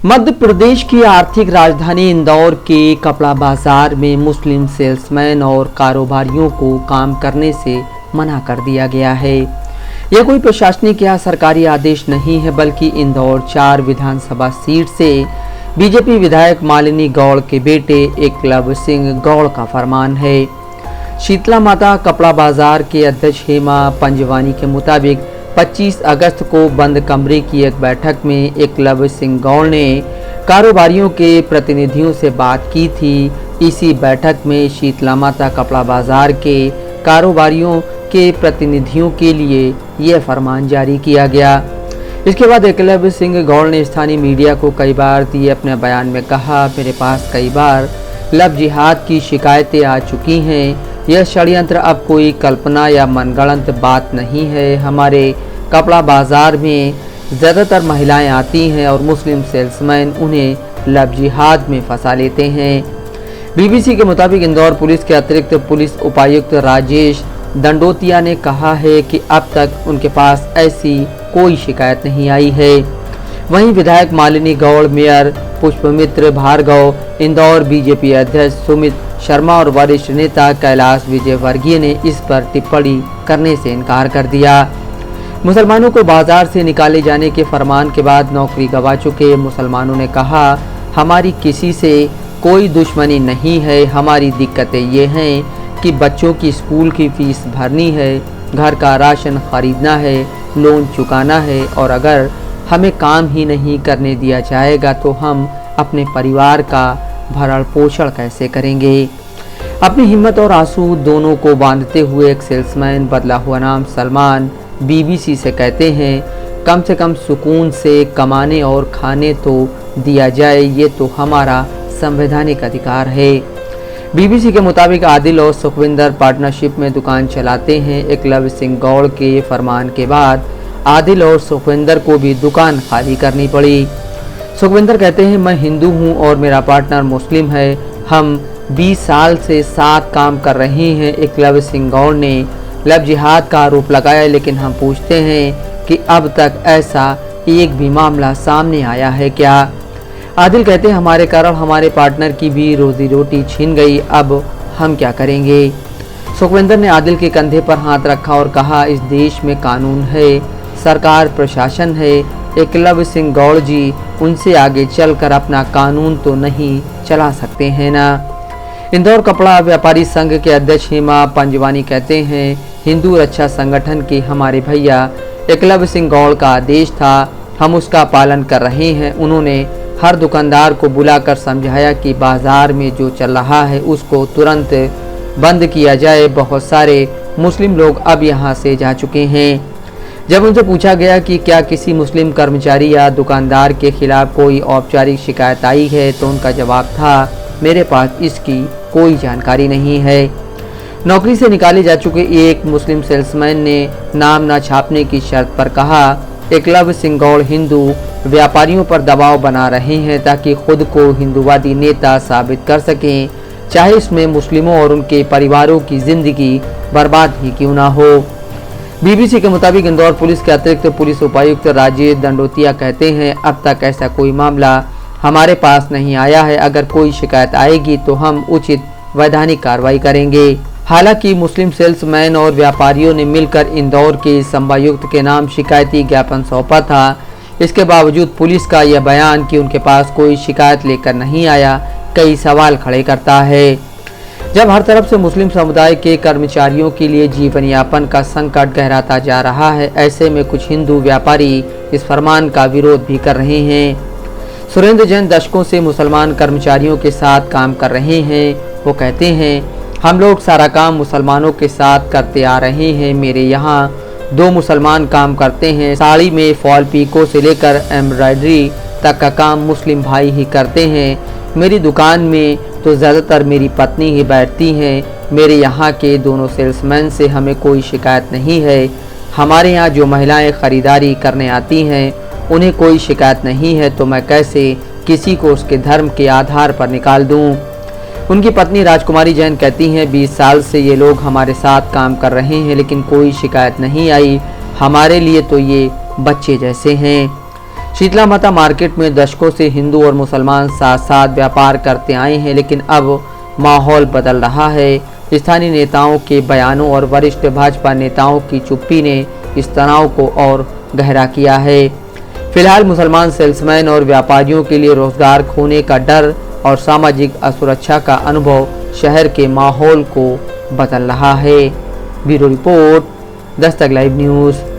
मध्य प्रदेश की आर्थिक राजधानी इंदौर के कपड़ा बाजार में मुस्लिम सेल्समैन और कारोबारियों को काम करने से मना कर दिया गया है। यह कोई प्रशासनिक या सरकारी आदेश नहीं है, बल्कि इंदौर 4 विधानसभा सीट से बीजेपी विधायक मालिनी गौड़ के बेटे एकलव्य सिंह गौड़ का फरमान है। शीतला माता कपड़ा बाजार के अध्यक्ष हेमा पंजवानी के मुताबिक 25 अगस्त को बंद कमरे की एक बैठक में एकलव्य सिंह गौड़ ने कारोबारियों के प्रतिनिधियों से बात की थी। इसी बैठक में शीतला माता कपड़ा बाजार के कारोबारियों के प्रतिनिधियों के लिए यह फरमान जारी किया गया। इसके बाद एकलव्य सिंह गौड़ ने स्थानीय मीडिया को कई बार दिए अपने बयान में कहा, मेरे पास कई बार लव जिहाद की शिकायतें आ चुकी हैं। यह षड्यंत्र अब कोई कल्पना या मनगढ़ंत बात नहीं है। हमारे कपड़ा बाजार में ज़्यादातर महिलाएं आती हैं और मुस्लिम सेल्समैन उन्हें लव जिहाद में फंसा लेते हैं। बीबीसी के मुताबिक इंदौर पुलिस के अतिरिक्त पुलिस उपायुक्त राजेश दंडोतिया ने कहा है कि अब तक उनके पास ऐसी कोई शिकायत नहीं आई है। वहीं विधायक मालिनी गौड़, मेयर पुष्पमित्र भार्गव, इंदौर बीजेपी अध्यक्ष सुमित शर्मा और वरिष्ठ नेता कैलाश विजयवर्गीय ने इस पर टिप्पणी करने से इनकार कर दिया। मुसलमानों को बाजार से निकाले जाने के फरमान के बाद नौकरी गंवा चुके मुसलमानों ने कहा, हमारी किसी से कोई दुश्मनी नहीं है। हमारी दिक्कतें ये हैं कि बच्चों की स्कूल की फीस भरनी है, घर का राशन खरीदना है, लोन चुकाना है, और अगर हमें काम ही नहीं करने दिया जाएगा तो हम अपने परिवार का भरण पोषण कैसे करेंगे। अपनी हिम्मत और आंसू दोनों को बांधते हुए एक सेल्समैन बदला हुआ नाम सलमान बीबीसी से कहते हैं, कम से कम सुकून से कमाने और खाने तो दिया जाए, ये तो हमारा संवैधानिक अधिकार है। बीबीसी के मुताबिक आदिल और सुखविंदर पार्टनरशिप में दुकान चलाते हैं। एकलव्य सिंह गौड़ के फरमान के बाद आदिल और सुखविंदर को भी दुकान खाली करनी पड़ी। सुखविंदर कहते हैं, मैं हिंदू हूं और मेरा पार्टनर मुस्लिम है। हम 20 साल से साथ काम कर रहे हैं। एकलव्य सिंह गौड़ ने लव जिहाद का आरोप लगाया, लेकिन हम पूछते हैं कि अब तक ऐसा एक भी मामला सामने आया है क्या। आदिल कहते हैं, हमारे कारण हमारे पार्टनर की भी रोजी रोटी छीन गई, अब हम क्या करेंगे। सुखविंदर ने आदिल के कंधे पर हाथ रखा और कहा, इस देश में कानून है, सरकार प्रशासन है। एकलव्य सिंह गौड़ जी, उनसे आगे चलकर अपना कानून तो नहीं चला सकते हैं ना। इंदौर कपड़ा व्यापारी संघ के अध्यक्ष हेमा पंजवानी कहते हैं, हिंदू रक्षा संगठन के हमारे भैया एकलव्य सिंह गौड़ का आदेश था, हम उसका पालन कर रहे हैं। उन्होंने हर दुकानदार को बुलाकर समझाया कि बाजार में जो चल रहा है उसको तुरंत बंद किया जाए। बहुत सारे मुस्लिम लोग अब यहाँ से जा चुके हैं। जब उनसे पूछा गया कि क्या किसी मुस्लिम कर्मचारी या दुकानदार के खिलाफ कोई औपचारिक शिकायत आई है, तो उनका जवाब था, मेरे पास इसकी कोई जानकारी नहीं है। नौकरी से निकाले जा चुके एक मुस्लिम सेल्समैन ने नाम न छापने की शर्त पर कहा, एकलव्य सिंह गौड़ हिंदू व्यापारियों पर दबाव बना रहे हैं ताकि खुद को हिंदूवादी नेता साबित कर सकें, चाहे इसमें मुस्लिमों और उनके परिवारों की जिंदगी बर्बाद ही क्यों ना हो। बीबीसी के मुताबिक इंदौर पुलिस के अतिरिक्त पुलिस उपायुक्त राजेश दंडोतिया कहते हैं, अब तक ऐसा कोई मामला हमारे पास नहीं आया है। अगर कोई शिकायत आएगी तो हम उचित वैधानिक कार्रवाई करेंगे। हालांकि मुस्लिम सेल्समैन और व्यापारियों ने मिलकर इंदौर के संभागायुक्त के नाम शिकायती ज्ञापन सौंपा था। इसके बावजूद पुलिस का यह बयान कि उनके पास कोई शिकायत लेकर नहीं आया, कई सवाल खड़े करता है। जब हर तरफ से मुस्लिम समुदाय के कर्मचारियों के लिए जीवन यापन का संकट गहराता जा रहा है, ऐसे में कुछ हिंदू व्यापारी इस फरमान का विरोध भी कर रहे हैं। सुरेंद्र जैन दशकों से मुसलमान कर्मचारियों के साथ काम कर रहे हैं। वो कहते हैं, हम लोग सारा काम मुसलमानों के साथ करते आ रहे हैं। मेरे यहाँ 2 मुसलमान काम करते हैं। साड़ी में फॉल पीको से लेकर एम्ब्रॉयडरी तक का काम मुस्लिम भाई ही करते हैं। मेरी दुकान में तो ज़्यादातर मेरी पत्नी ही बैठती हैं। मेरे यहाँ के दोनों सेल्समैन से हमें कोई शिकायत नहीं है। हमारे यहाँ जो महिलाएं ख़रीदारी करने आती हैं उन्हें कोई शिकायत नहीं है, तो मैं कैसे किसी को उसके धर्म के आधार पर निकाल दूँ। उनकी पत्नी राजकुमारी जैन कहती हैं, 20 साल से ये लोग हमारे साथ काम कर रहे हैं, लेकिन कोई शिकायत नहीं आई। हमारे लिए तो ये बच्चे जैसे हैं। शीतला माता मार्केट में दशकों से हिंदू और मुसलमान साथ साथ व्यापार करते आए हैं, लेकिन अब माहौल बदल रहा है। स्थानीय नेताओं के बयानों और वरिष्ठ भाजपा नेताओं की चुप्पी ने इस तनाव को और गहरा किया है। फिलहाल मुसलमान सेल्समैन और व्यापारियों के लिए रोजगार खोने का डर और सामाजिक असुरक्षा का अनुभव शहर के माहौल को बदल रहा है। Bureau report, Dastak live news.